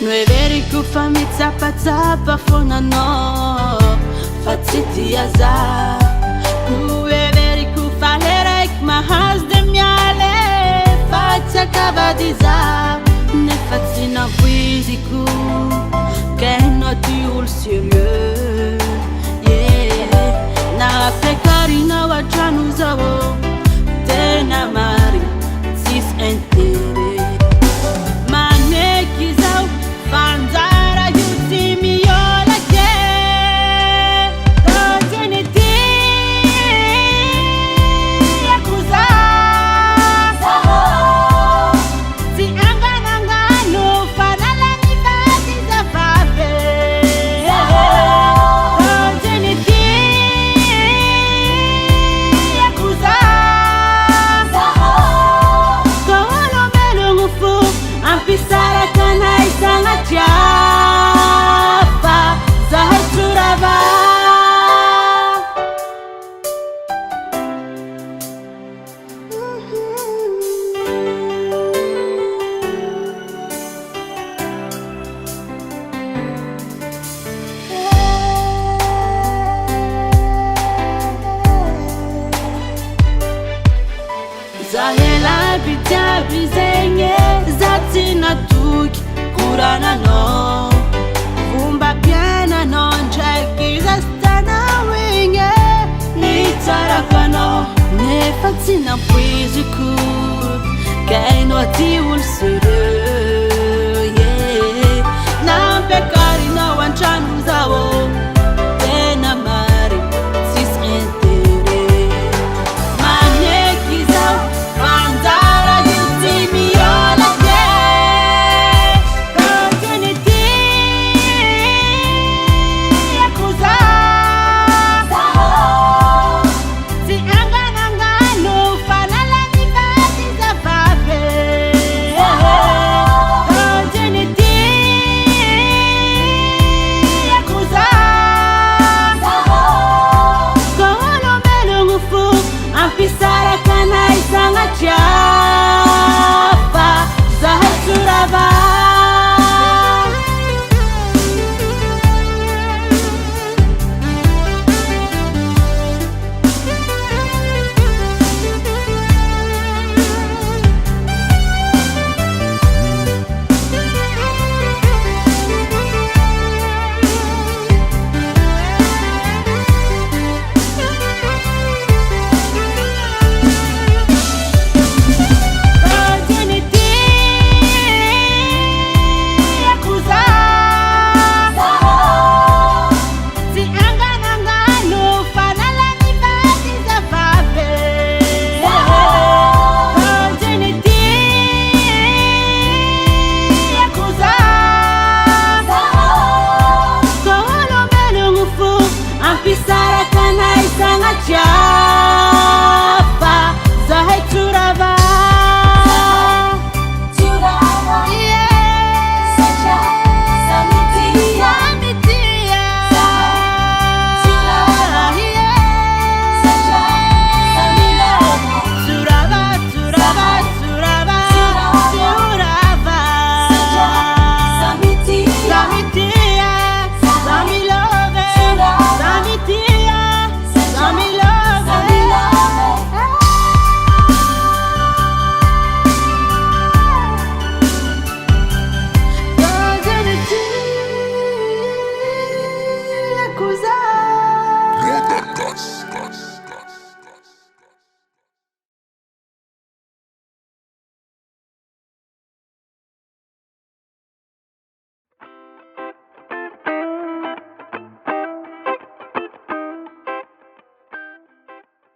noeveriko fa mitsapatsapa fonanao fa tsy tiaza noeveriko fa leraiky mahazo de miale fa tsy akavadiza nefa tsy nampoiziko kainao ty olo sérieux naapekarinao atrano zao tena mari tsisy intérêt maneky zao fanjara io tsy miolake tozeny tiako za tsy anganangano fa lalany vady zafave tozeny tiako za koolomelogno fo ampisaraka nay sanatiafa zahay tsorava zahela bitiaby zegny za tsy natoky korananao fomba piananao ndraiky zastanao igny nitsarako anao nefa tsy nampoiziko kainao ty